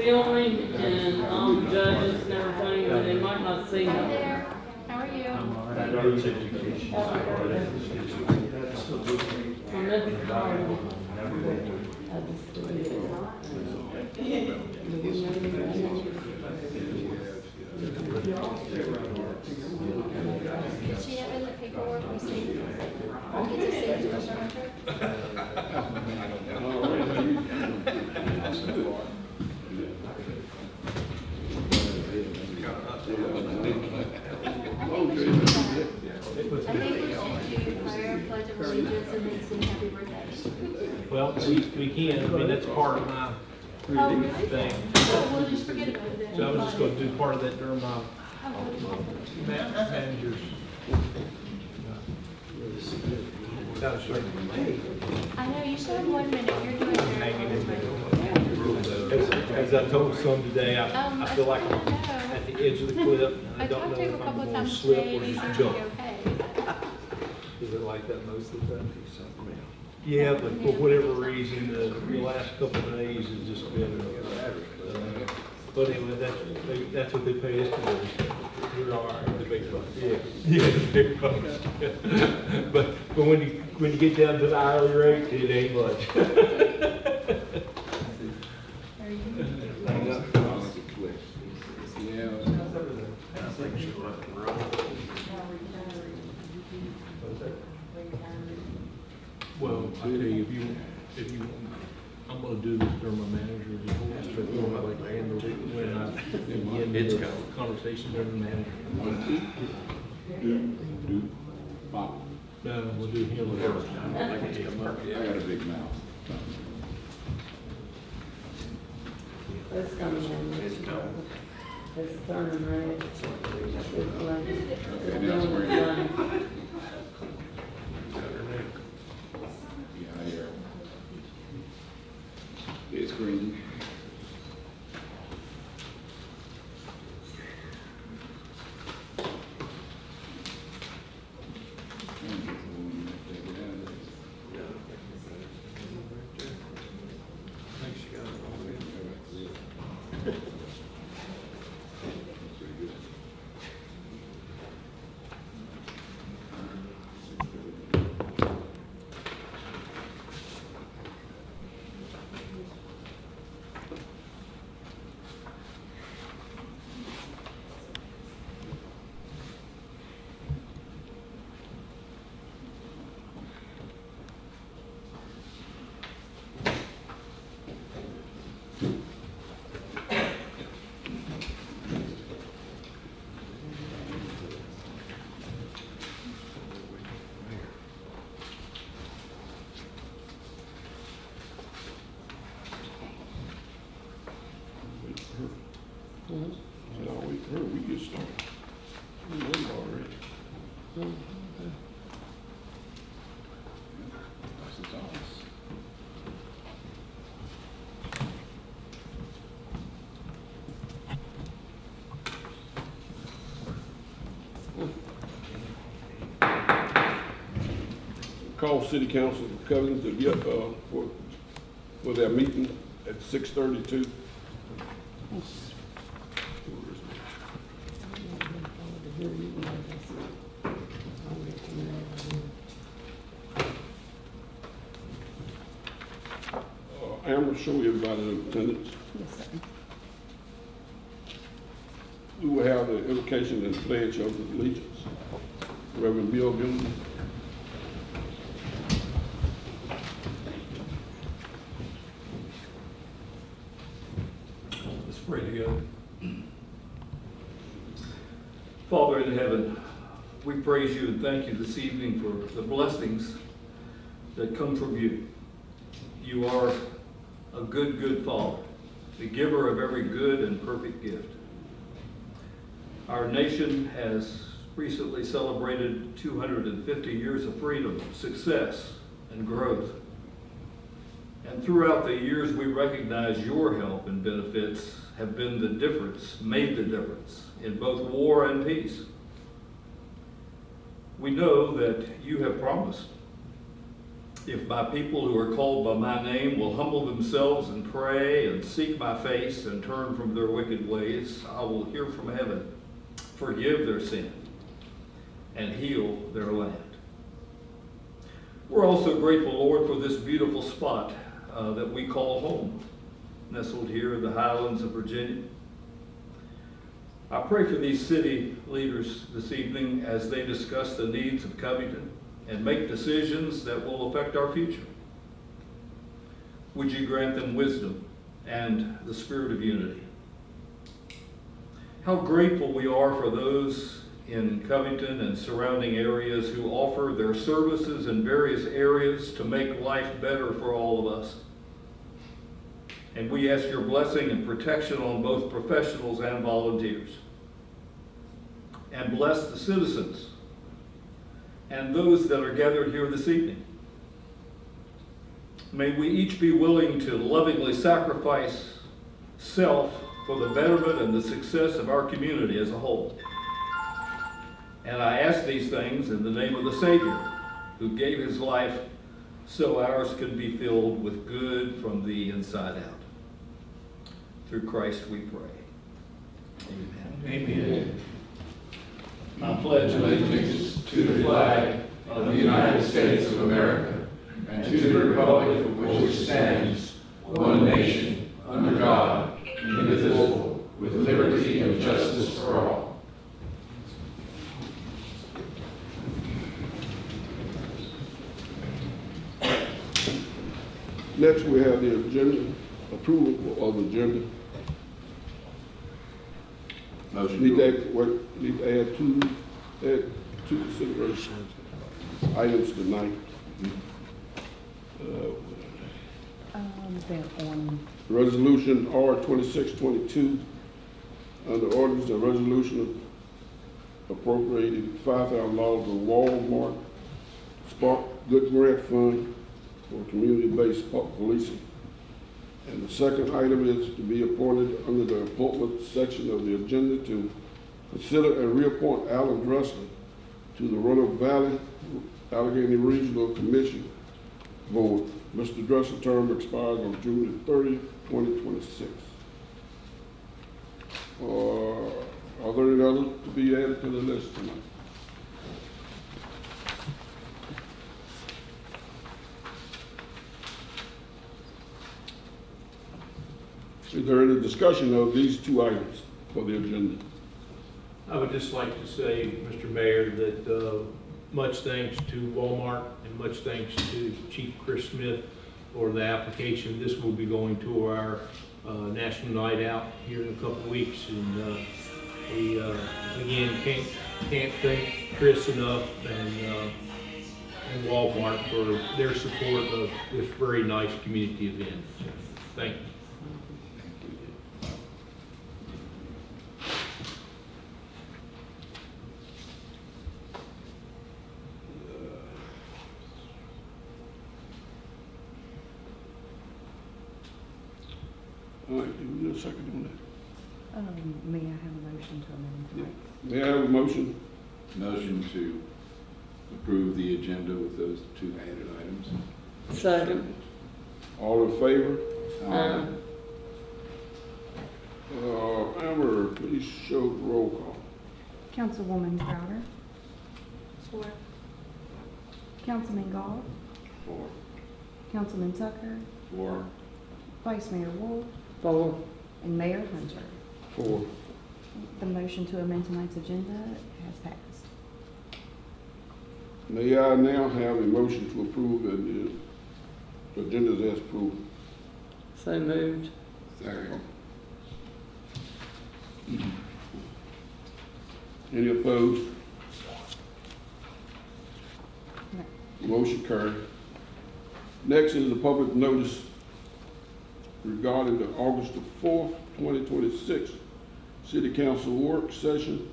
filming and judges and everything, and they might not see Hi them. there. How are you? I'm at the car. I just did Did she have in the paperwork we see? I'll get to see it to the furniture. I think we should do prayer, pledge of allegiance, and then sing happy birthday. Well, we can, I mean, that's part of my Oh, really? thing. Oh, we'll just forget about it then. So I was just gonna do part of that during my manager's. I know, you said 1 minute, you're doing very As I told some today, I feel like I'm I know. at the edge of the cliff, and I I don't talked know to him a if I'm couple of gonna times slip today, or and he just said he'll jump. be okay. Is it like that most of the time? Yeah, but for whatever reason, the last couple of days has just been, but anyway, that's what they pay us to do. We're all right, the big bucks. Yeah, the big bucks. But when you get down to the hourly rate, it ain't much. Well, I tell you, if you, I'm gonna do this during my manager's report, but we'll have to handle it when I begin the conversation during the manager. No, we'll do him first. I got a big mouth. It's coming in. It's turning red. It's like, it's doing its thing. Yeah, here. It's green. We get started. We know you already. That's the Thomas. Call City Council of Covington to get, for their meeting at 6:32. Amber, show everybody in attendance. Yes, sir. We will have the invocation and pledge of allegiance. Reverend Bill Gilman. Let's pray together. Father in heaven, we praise you and thank you this evening for the blessings that come from you. You are a good, good Father, the giver of every good and perfect gift. Our nation has recently celebrated 250 years of freedom, success, and growth. And throughout the years, we recognize your help and benefits have been the difference, made the difference in both war and peace. We know that you have promised If my people who are called by my name will humble themselves and pray and seek my face and turn from their wicked ways, I will hear from heaven, forgive their sin, and heal their land. We're also grateful, Lord, for this beautiful spot that we call home, nestled here in the highlands of Virginia. I pray for these city leaders this evening as they discuss the needs of Covington and make decisions that will affect our future. Would you grant them wisdom and the spirit of unity? How grateful we are for those in Covington and surrounding areas who offer their services in various areas to make life better for all of us. And we ask your blessing and protection on both professionals and volunteers. And bless the citizens and those that are gathered here this evening. May we each be willing to lovingly sacrifice self for the betterment and the success of our community as a whole. And I ask these things in the name of the Savior, who gave his life so ours could be filled with good from the inside out. Through Christ we pray. Amen. Amen. I pledge allegiance to the flag of the United States of America and to the republic for which it stands, one nation, under God, indivisible, with liberty and justice for all. Next, we have the agenda, approval of the agenda. Motion Need to to add two considerations, items tonight. They're on, Resolution R 2622, under ordinance and resolution appropriating $5,000 of Walmart Spark Good Grant Fund for community-based policing. And the second item is to be appointed under the appointment section of the agenda to consider and reappoint Alan Dressler to the Roanoke Valley Allegheny Regional Commission Board. Mr. Dressler's term expires on June 30th, 2026. Are there any others to be added to the list tonight? Is there any discussion of these two items for the agenda? I would just like to say, Mr. Mayor, that much thanks to Walmart and much thanks to Chief Chris Smith for the application. This will be going to our National Night Out here in a couple of weeks, and we again can't thank Chris enough and Walmart for their support of this very nice community event. Thank you. All right, do we get a second on that? may I have a motion to amend tonight? May I have a motion? motion to approve the agenda with those two added items. Second. All in favor? Aye. Amber, please show the roll call. Councilwoman Crowder, For. Councilman Gall, 4. Councilman Tucker, 4. Vice Mayor Wolf, 4. and Mayor Hunter. 4. The motion to amend tonight's agenda has passed. May I now have a motion to approve the agenda as approved? So moved. Second. Any opposed? No. Motion carried. Next is the public notice regarding the August the 4th, 2026 City Council work session.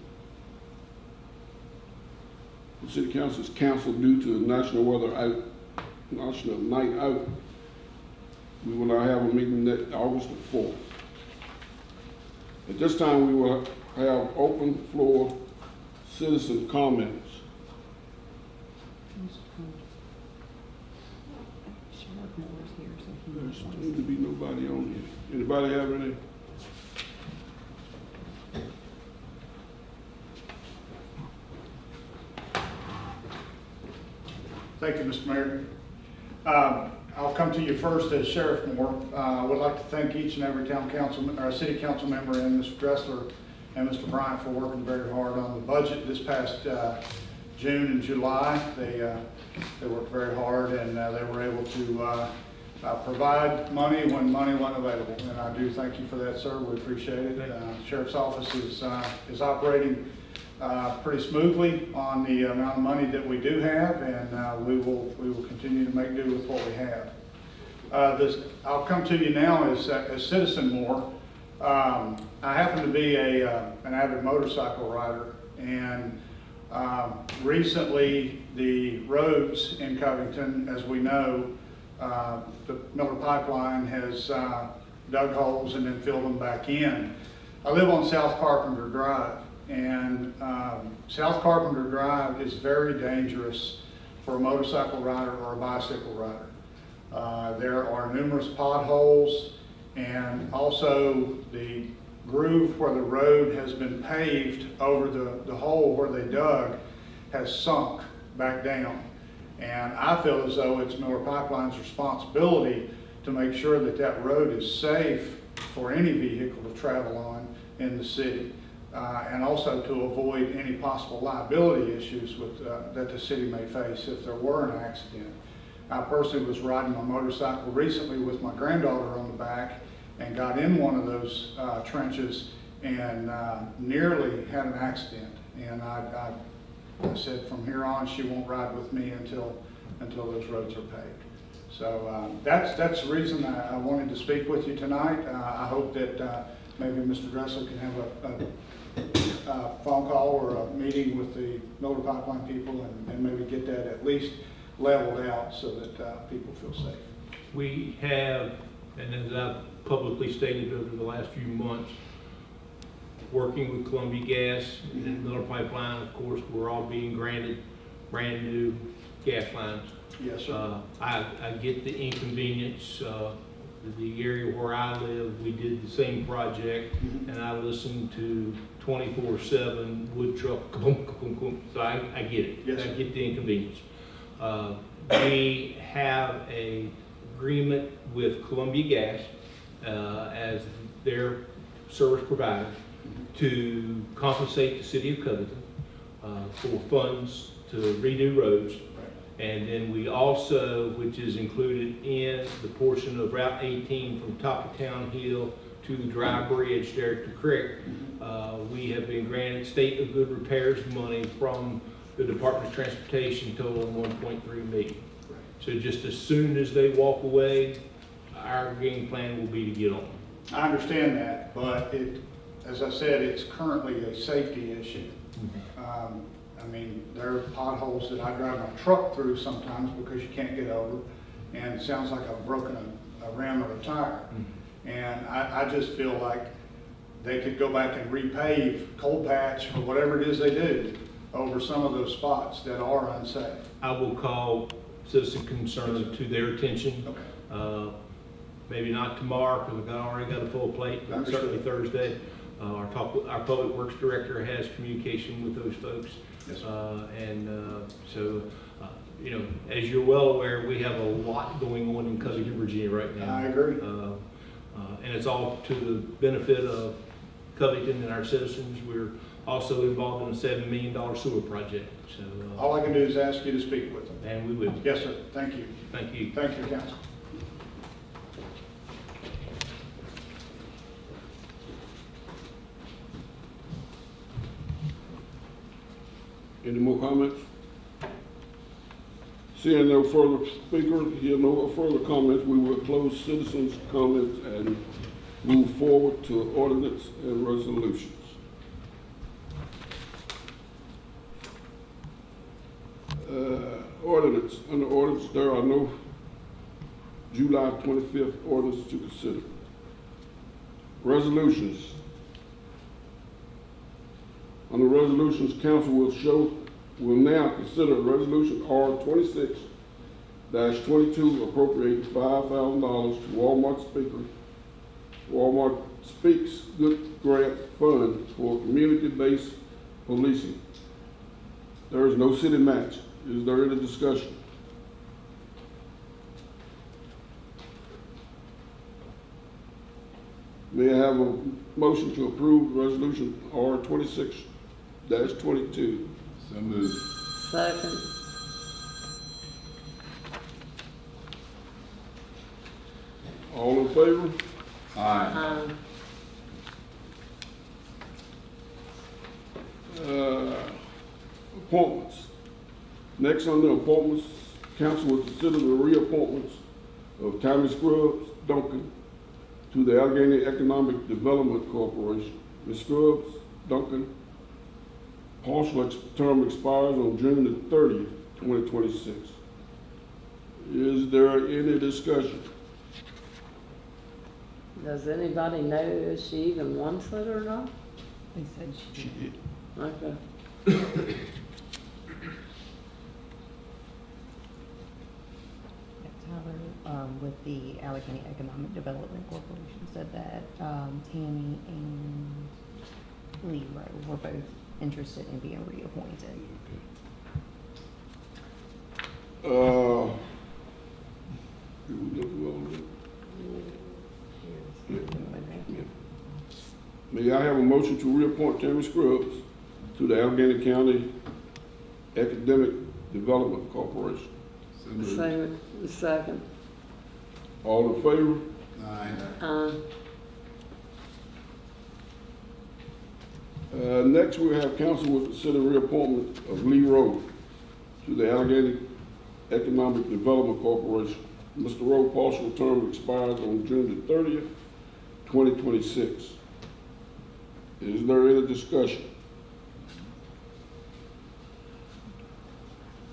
The City Council is canceled due to the National Night Out. We will now have a meeting next August the 4th. At this time, we will have open floor citizen comments. There seems to be nobody on here. Anybody have any? Thank you, Mr. Mayor. I'll come to you first as Sheriff Moore. I would like to thank each and every city council member and Mr. Dressler and Mr. Bryant for working very hard on the budget this past June and July. They worked very hard, and they were able to provide money when money wasn't available. And I do thank you for that, sir. We appreciate it. Sheriff's office is operating pretty smoothly on the amount of money that we do have, and we will continue to make do with what we have. I'll come to you now as Citizen Moore. I happen to be an avid motorcycle rider, and recently the roads in Covington, as we know, the Miller Pipeline has dug holes and then filled them back in. I live on South Carpenter Drive, and South Carpenter Drive is very dangerous for a motorcycle rider or a bicycle rider. There are numerous potholes, and also the groove where the road has been paved over the hole where they dug has sunk back down. And I feel as though it's Miller Pipeline's responsibility to make sure that that road is safe for any vehicle to travel on in the city, and also to avoid any possible liability issues that the city may face if there were an accident. I personally was riding my motorcycle recently with my granddaughter on the back and got in one of those trenches and nearly had an accident. And I said from here on she won't ride with me until those roads are paved. So that's the reason I wanted to speak with you tonight. I hope that maybe Mr. Dressel can have a phone call or a meeting with the Miller Pipeline people and maybe get that at least leveled out so that people feel safe. We have, and as I've publicly stated over the last few months, working with Columbia Gas and Miller Pipeline, of course, we're all being granted brand new gas lines. Yes, sir. I get the inconvenience. The area where I live, we did the same project, and I listened to 24/7 wood truck, kaboom, kaboom, kaboom. So I get it. Yes, I get the inconvenience. We have a agreement with Columbia Gas as their service provider to compensate the city of Covington for funds to redo roads. And then we also, which is included in the portion of Route 18 from top of Town Hill to the dry bridge there at the creek, we have been granted state of good repairs money from the Department of Transportation totaling $1.3 million. So just as soon as they walk away, our game plan will be to get on. I understand that, but as I said, it's currently a safety issue. I mean, there are potholes that I drive my truck through sometimes because you can't get over, and it sounds like I've broken a rim or a tire. And I just feel like they could go back and repave, cold patch, or whatever it is they do over some of those spots that are unsafe. I will call citizen concern to their attention. Okay. Maybe not tomorrow because I've already got a full plate, but certainly Thursday. Our public works director has communication with those folks. Yes, So, you know, as you're well aware, we have a lot going on in Covington, Virginia right now. I agree. And it's all to the benefit of Covington and our citizens. We're also involved in a $7 million sewer project. So all I can do is ask you to speak with them. And we will. Yes, sir. Thank you. Thank you. Thank you, council. Any more comments? Seeing no further speakers, hearing no further comments, we will close citizens' comments and move forward to ordinance and resolutions. Ordinance. Under ordinance, there are no July 25th ordinance to consider. Resolutions. Under resolutions, council will now consider resolution R 22 appropriating $5,000 to Walmart Speaks Good Grant Fund for community-based policing. There is no city match. Is there any discussion? May I have a motion to approve resolution R 26-22? So moved. Second. All in favor? Aye. Appointments. Next on the appointments, council will consider the reappointments of Tammy Scruggs Duncan to the Allegheny Economic Development Corporation. Ms. Scruggs Duncan, partial term expires on June the 30th, 2026. Is there any discussion? Does anybody know if she even wants it or not? They said she did. Okay. Tyler, with the Allegheny Economic Development Corporation, said that Tammy and Leroy were both interested in being reappointed. May I have a motion to reappoint Tammy Scruggs to the Allegheny County Academic Development Corporation? So moved. Second. All in favor? Aye. Next, we have council will consider reappointment of Lee Rowe to the Allegheny Economic Development Corporation. Mr. Rowe, partial term expires on June the 30th, 2026. Is there any discussion?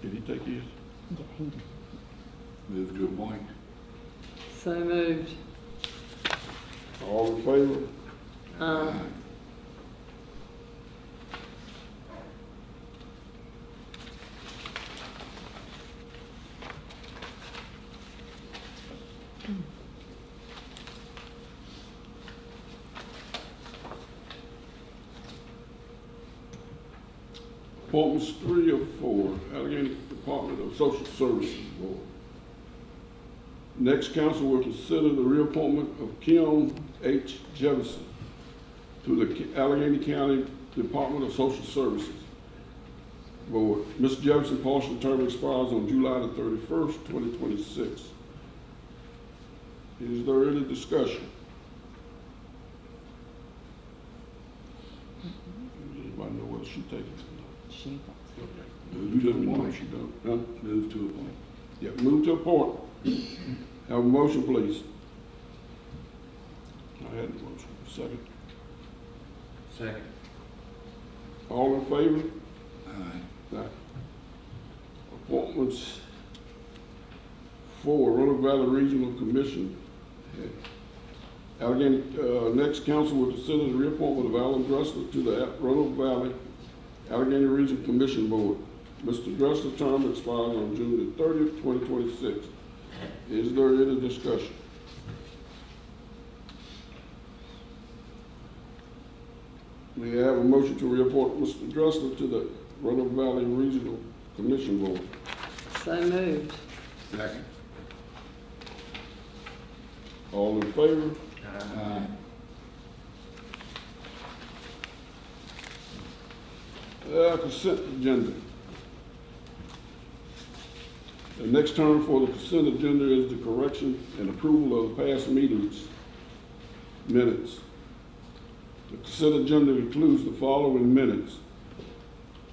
Did he take his? Yeah, he did. Move to appoint. So moved. All in favor? Appointments 3 of 4, Allegheny Department of Social Services Board. Next, council will consider the reappointment of Kim H. Jefferson to the Allegheny County Department of Social Services Board. Ms. Jefferson, partial term expires on July the 31st, 2026. Is there any discussion? Anybody know whether she taking it? She Move to appoint. She don't. Huh? Move to appoint. Yeah, move to appoint. Have a motion, please. I had the motion. Second. Second. All in favor? Aye. Aye. Appointments 4, Roanoke Valley Regional Commission. Allegheny, next council will consider the reappointment of Alan Dressler to the Roanoke Valley Allegheny Regional Commission Board. Mr. Dressler's term expires on June the 30th, 2026. Is there any discussion? May I have a motion to reappoint Mr. Dressler to the Roanoke Valley Regional Commission Board? So moved. Second. All in favor? Aye. Consent agenda. The next term for the consent agenda is the correction and approval of the past meetings minutes. The consent agenda includes the following minutes.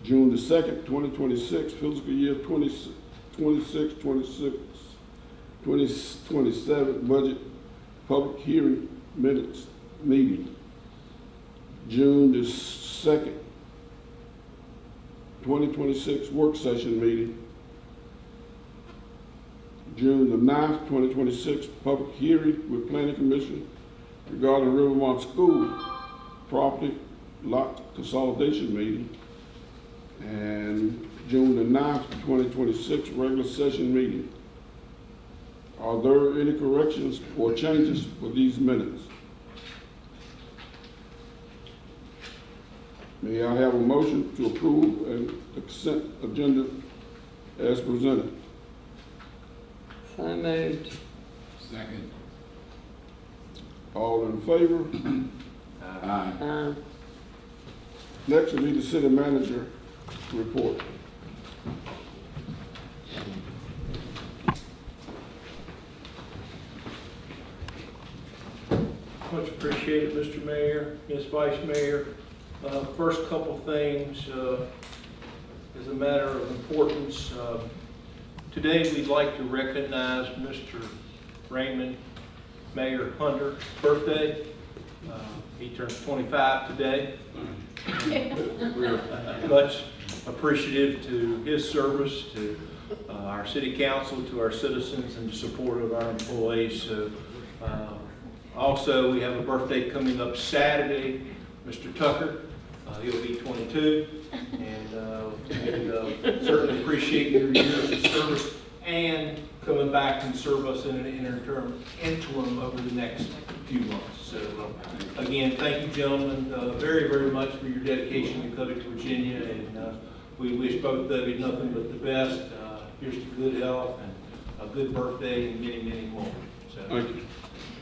June the 2nd, 2026, fiscal year 2027 budget public hearing minutes meeting. June the 2nd, 2026 work session meeting. June the 9th, 2026 public hearing with Planning Commission regarding Rivermont School property lot consolidation meeting. And June the 9th, 2026 regular session meeting. Are there any corrections or changes for these minutes? May I have a motion to approve and the consent agenda as presented? So moved. Second. All in favor? Aye. Next will be the city manager report. Much appreciated, Mr. Mayor, Ms. Vice Mayor. First couple things as a matter of importance. Today we'd like to recognize Mr. Raymond Mayor Hunter's birthday. He turns 25 today. We're much appreciative to his service, to our city council, to our citizens, and the support of our employees. So, also, we have a birthday coming up Saturday, Mr. Tucker. He'll be 22, and we certainly appreciate your years of service and coming back and serve us in an interim over the next few months. So, again, thank you, gentlemen, very, very much for your dedication to Covington, Virginia, and we wish both of you nothing but the best. Here's to good health and a good birthday and many, many more. So, Thank you.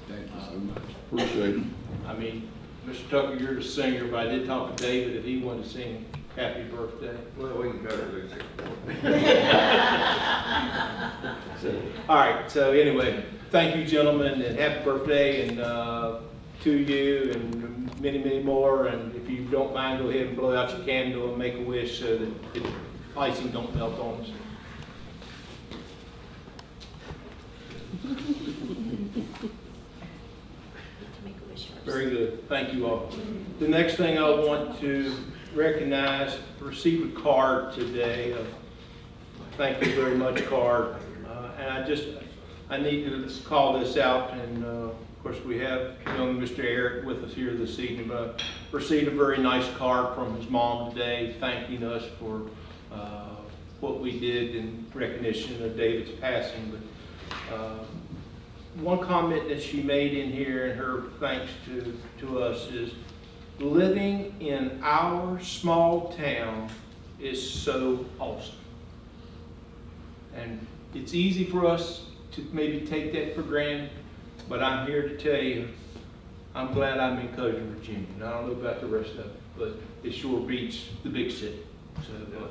Thank you so much. Appreciate it. I mean, Mr. Tucker, you're the singer, but I did talk to David if he wanted to sing happy birthday. Well, we can go to Lucy. All right, so anyway, thank you, gentlemen, and happy birthday and to you and many, many more. And if you don't mind, go ahead and blow out your candle and make a wish so that the icing don't melt on us. Very good. Thank you all. The next thing I want to recognize, received a card today. Thank you very much card. And I need to call this out. And of course, we have young Mr. Eric with us here this evening. But I received a very nice card from his mom today, thanking us for what we did in recognition of David's passing. But one comment that she made in here, and her thanks to us, is living in our small town is so awesome. And it's easy for us to maybe take that for granted, but I'm here to tell you, I'm glad I'm in Covington, Virginia. And I don't know about the rest of it, but it sure beats the big city. So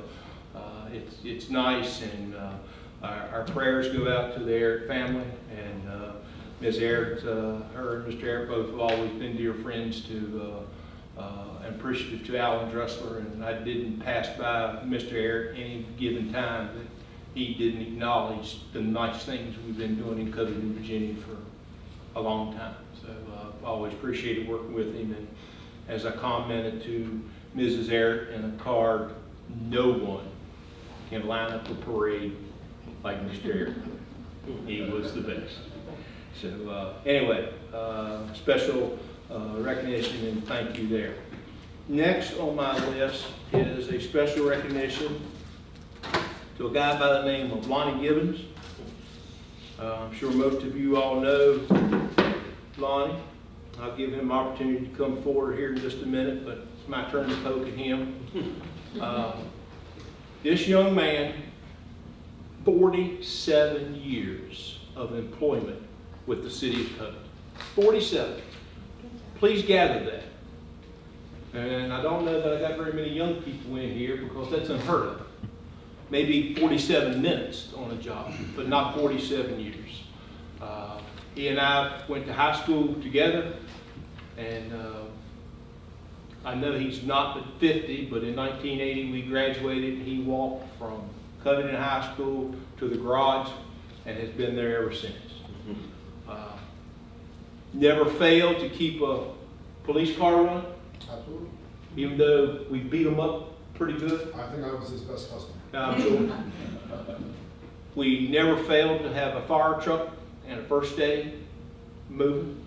it's nice, and our prayers go out to the Eric family, and Ms. Eric, her and Mr. Eric both have always been dear friends to, and appreciative to Alan Dressler, and I didn't pass by Mr. Eric any given time that he didn't acknowledge the nice things we've been doing in Covington, Virginia for a long time. So I always appreciated working with him, and as I commented to Mrs. Eric in a card, no one can line up a parade like Mr. Eric. He was the best. So anyway, special recognition and thank you there. Next on my list is a special recognition to a guy by the name of Lonnie Gibbons. I'm sure most of you all know Lonnie. I'll give him an opportunity to come forward here in just a minute, but it's my turn to poke at him. This young man, 47 years of employment with the city of Covington. 47. Please gather that. And I don't know that I got very many young people in here because that's unheard of. Maybe 47 minutes on a job, but not 47 years. He and I went to high school together, and I know he's not but 50, but in 1980 we graduated. He walked from Covington High School to the garage and has been there ever since. Never failed to keep a police car running. Absolutely. Even though we beat him up pretty good. I think I was his best customer. I'm sure. We never failed to have a fire truck and a first aid moving.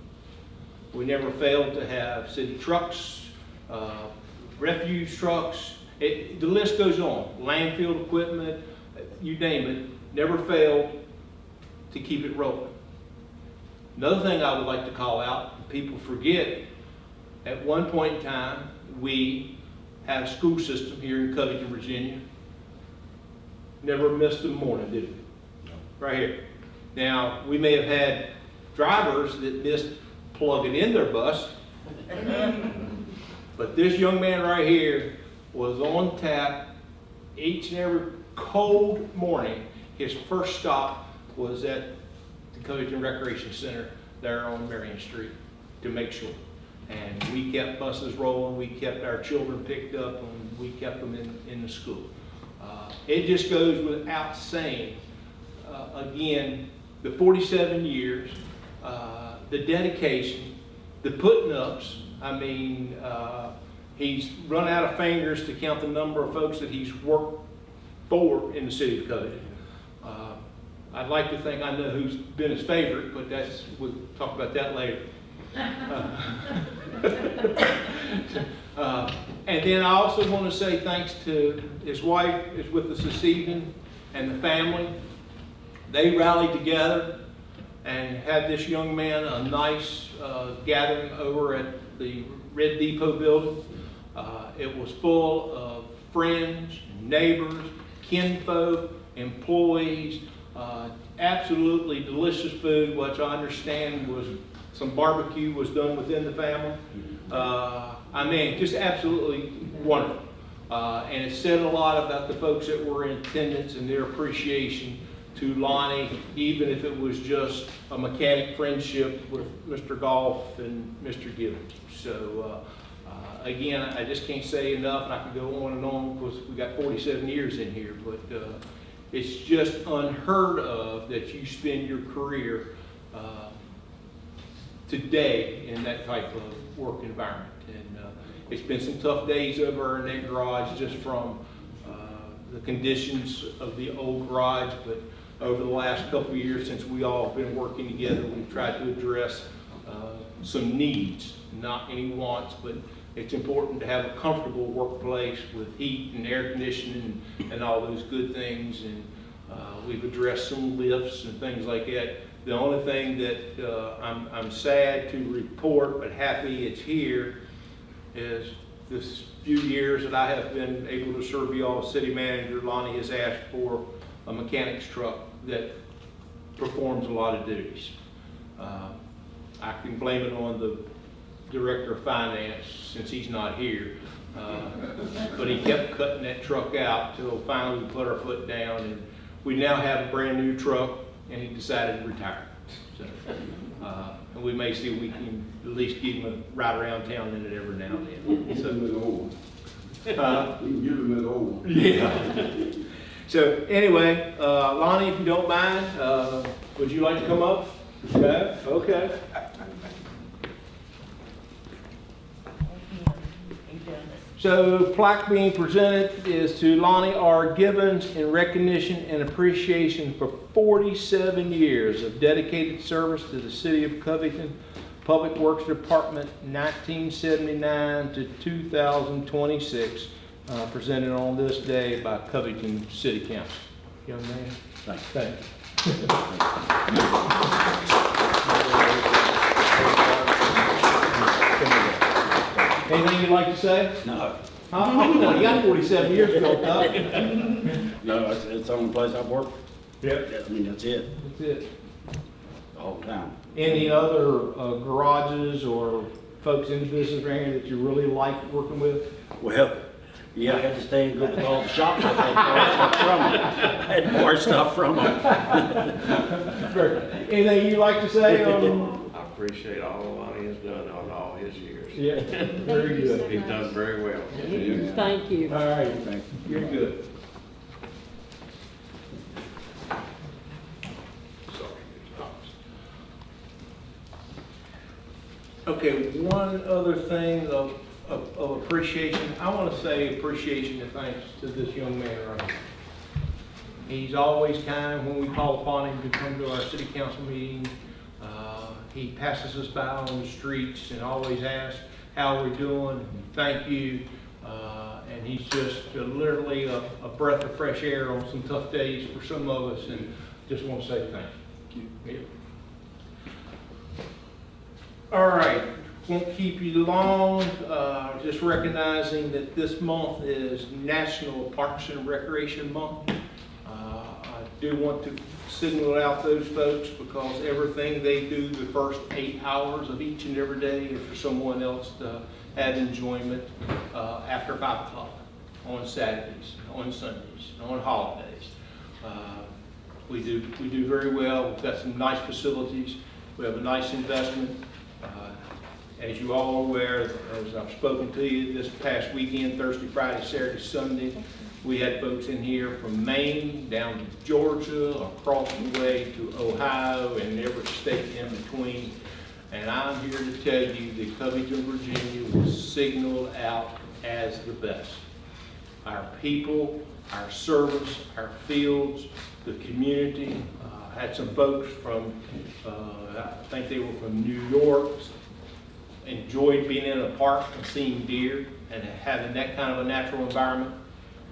We never failed to have city trucks, refuse trucks. The list goes on. Landfill equipment, you name it. Never failed to keep it rolling. Another thing I would like to call out, people forget, at one point in time, we had a school system here in Covington, Virginia. Never missed a morning, did we? No. Right here. Now, we may have had drivers that missed plugging in their bus, but this young man right here was on tap each and every cold morning. His first stop was at the Covington Recreation Center there on Marion Street to make sure. And we kept buses rolling, we kept our children picked up, and we kept them in the school. It just goes without saying, again, the 47 years, the dedication, the putting ups. I mean, he's run out of fingers to count the number of folks that he's worked for in the city of Covington. I'd like to think I know who's been his favorite, but we'll talk about that later. And then I also want to say thanks to his wife is with us this evening and the family. They rallied together and had this young man a nice gathering over at the Red Depot building. It was full of friends, neighbors, kinfolk, employees, absolutely delicious food, which I understand was some barbecue was done within the family. I mean, just absolutely wonderful. And it said a lot about the folks that were in attendance and their appreciation to Lonnie, even if it was just a mechanic friendship with Mr. Goff and Mr. Gibbons. So again, I just can't say enough, and I can go on and on because we got 47 years in here, but it's just unheard of that you spend your career today in that type of work environment. And it's been some tough days over in that garage just from the conditions of the old garage, but over the last couple of years since we all have been working together, we've tried to address some needs, not any wants, but it's important to have a comfortable workplace with heat and air conditioning and all those good things. And we've addressed some lifts and things like that. The only thing that I'm sad to report, but happy it's here, is this few years that I have been able to serve you all as city manager, Lonnie has asked for a mechanic's truck that performs a lot of duties. I can blame it on the director of finance since he's not here, but he kept cutting that truck out till finally we put our foot down, and we now have a brand new truck, and he decided to retire. So, and we may see if we can at least give him a ride around town in it every now and then. Give him an old one. You can give him an old one. Yeah. So anyway, Lonnie, if you don't mind, would you like to come up? Okay. Okay. So plaque being presented is to Lonnie R. Gibbons in recognition and appreciation for 47 years of dedicated service to the City of Covington Public Works Department, 1979 to 2026, presented on this day by Covington City Council. Young man, thanks. Anything you'd like to say? No. Huh? You got 47 years built up. No, it's the only place I've worked. Yep. I mean, that's it, That's it. the whole time. Any other garages or folks in the business around here that you really like working with? Well, yeah, I had to stay and go to all the shops. I had more stuff from them. Anything you'd like to say? I appreciate all Lonnie has done on all his years. Yeah, very good. He's done very well. Thank you. All right, thank you. You're good. Okay, one other thing of appreciation. I want to say appreciation and thanks to this young man right here. He's always kind when we call upon him to come to our city council meeting. He passes us by on the streets and always asks how we're doing, and thank you. And he's just literally a breath of fresh air on some tough days for some of us, and just want to say thank you. All right, won't keep you long. Just recognizing that this month is National Parks and Recreation Month. I do want to signal out those folks because everything they do the first 8 hours of each and every day is for someone else to have enjoyment after 5 o'clock on Saturdays, on Sundays, on holidays. We do very well. We've got some nice facilities. We have a nice investment. As you all are aware, as I've spoken to you this past weekend, Thursday, Friday, Saturday, Sunday, we had folks in here from Maine down to Georgia, across the way to Ohio, and every state in between. And I'm here to tell you that Covington, Virginia was signaled out as the best. Our people, our service, our fields, the community. Had some folks from, I think they were from New York, enjoyed being in a park and seeing deer and having that kind of a natural environment.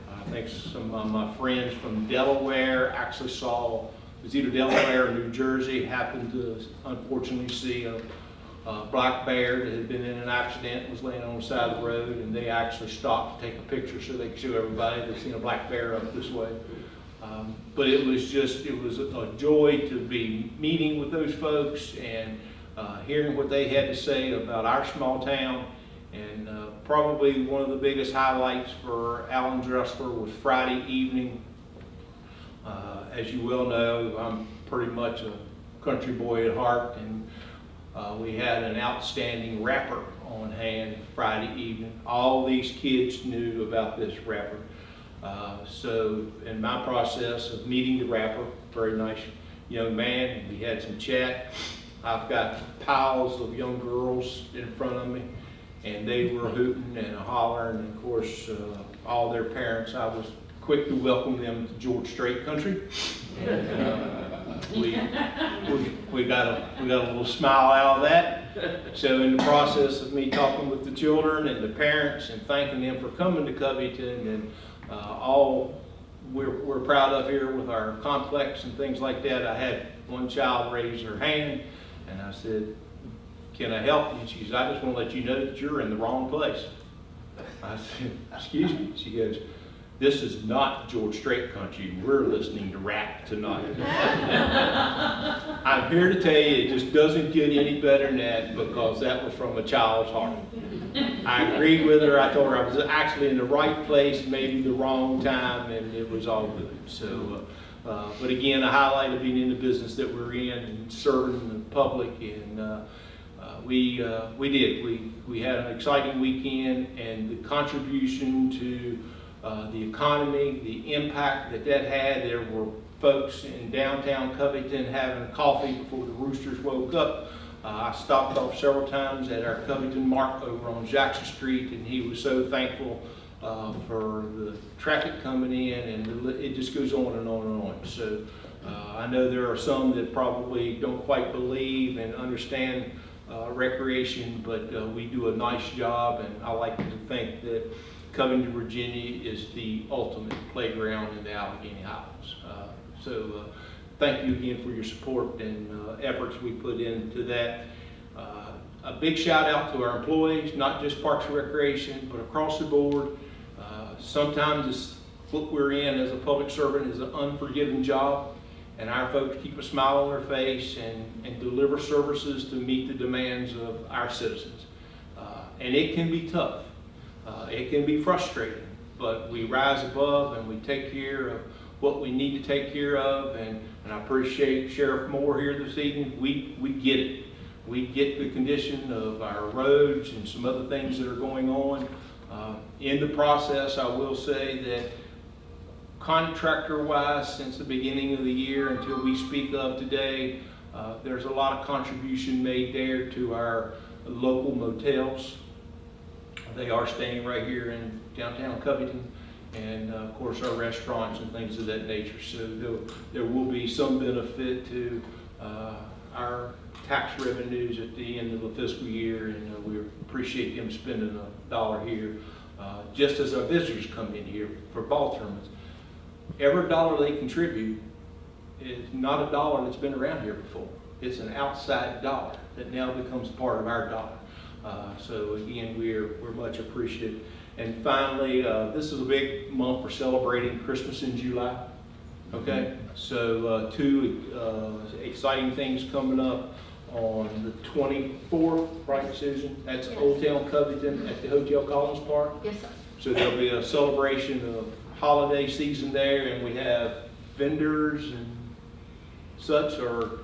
I think some of my friends from Delaware actually saw, it was either Delaware or New Jersey, happened to unfortunately see a black bear that had been in an accident, was laying on the side of the road, and they actually stopped to take a picture so they could show everybody they've seen a black bear up this way. But it was a joy to be meeting with those folks and hearing what they had to say about our small town. And probably one of the biggest highlights for Alan Dressler was Friday evening. As you well know, I'm pretty much a country boy at heart, and we had an outstanding rapper on hand Friday evening. All these kids knew about this rapper. So in my process of meeting the rapper, very nice young man, we had some chat. I've got piles of young girls in front of me, and they were hooting and hollering, and of course, all their parents, I was quick to welcome them to George Strait country. And we got a little smile out of that. So in the process of me talking with the children and the parents and thanking them for coming to Covington, and all we're proud of here with our complex and things like that, I had one child raise her hand, and I said, "Can I help you?" She said, "I just want to let you know that you're in the wrong place." I said, "Excuse me?" She goes, "This is not George Strait country. We're listening to rap tonight." I'm here to tell you, it just doesn't get any better than that, because that was from a child's heart. I agreed with her. I told her I was actually in the right place, maybe the wrong time, and it was all good. So, but again, a highlight of being in the business that we're in and serving the public, and we had an exciting weekend, and the contribution to the economy, the impact that had. There were folks in downtown Covington having coffee before the roosters woke up. I stopped off several times at our Covington Mark over on Jackson Street, and he was so thankful for the traffic coming in, and it just goes on and on and on. So I know there are some that probably don't quite believe and understand recreation, but we do a nice job, and I like to think that Covington, Virginia is the ultimate playground in the Allegheny Highlands. So thank you again for your support and efforts we put into that. A big shout out to our employees, not just Parks and Recreation, but across the board. Sometimes it's what we're in as a public servant is an unforgiving job, and our folks keep a smile on their face and deliver services to meet the demands of our citizens. And it can be tough. It can be frustrating, but we rise above and we take care of what we need to take care of, and I appreciate Sheriff Moore here this evening. We get it. We get the condition of our roads and some other things that are going on. In the process, I will say that contractor-wise, since the beginning of the year until we speak of today, there's a lot of contribution made there to our local motels. They are staying right here in downtown Covington, and of course our restaurants and things of that nature. So there will be some benefit to our tax revenues at the end of the fiscal year, and we appreciate them spending $1 here, just as our visitors come in here for ball tournaments. Every dollar they contribute is not a dollar that's been around here before. It's an outside dollar that now becomes part of our dollar. So again, we're much appreciative. And finally, this is a big month for celebrating Christmas in July. Okay, so two exciting things coming up on the 24th, right, Susan? That's Yes. Old Town Covington at the Hotel Collins Park. Yes, sir. So there'll be a celebration of holiday season there, and we have vendors and such, or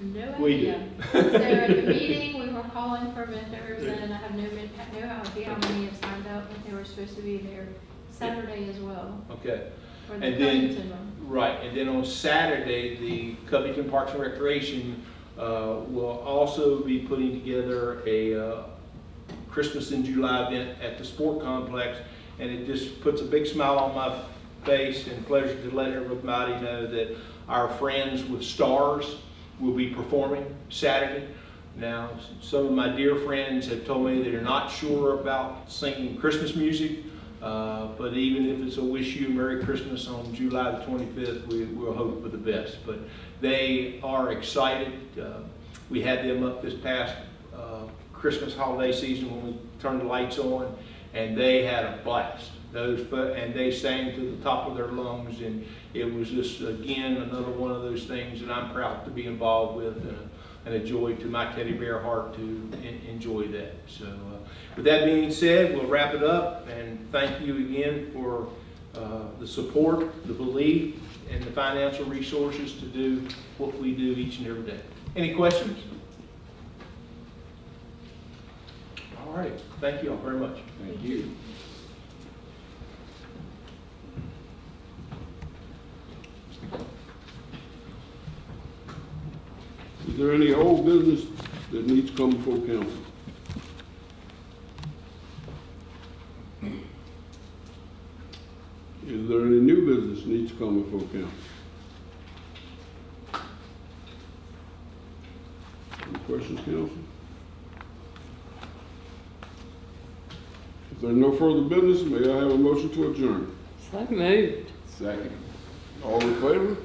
No we idea. So at the meeting, we were calling for vendors, and I have no idea how many have signed up, but they were supposed to be there Saturday as well, okay. for the And then, Covington run. right, and then on Saturday, the Covington Parks and Recreation will also be putting together a Christmas in July event at the sport complex, and it just puts a big smile on my face and pleasure to let everybody know that our friends with stars will be performing Saturday. Now, some of my dear friends have told me they're not sure about singing Christmas music, but even if it's a wish you a Merry Christmas on July the 25th, we'll hope for the best. But they are excited. We had them up this past Christmas holiday season when we turned the lights on, and they had a blast. And they sang to the top of their lungs, and it was just, again, another one of those things that I'm proud to be involved with, and a joy to my teddy bear heart to enjoy that. So with that being said, we'll wrap it up, and thank you again for the support, the belief, and the financial resources to do what we do each and every day. Any questions? All right, thank you all very much. Thank you. Is there any old business that needs to come before council? Is there any new business that needs to come before council? Any questions, council? If there's no further business, may I have a motion to adjourn? So moved. Second. All in favor?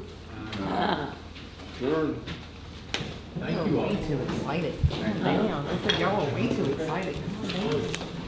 Ah. Adjourn. Y'all are way too excited. Damn, I said y'all are way too excited. Damn.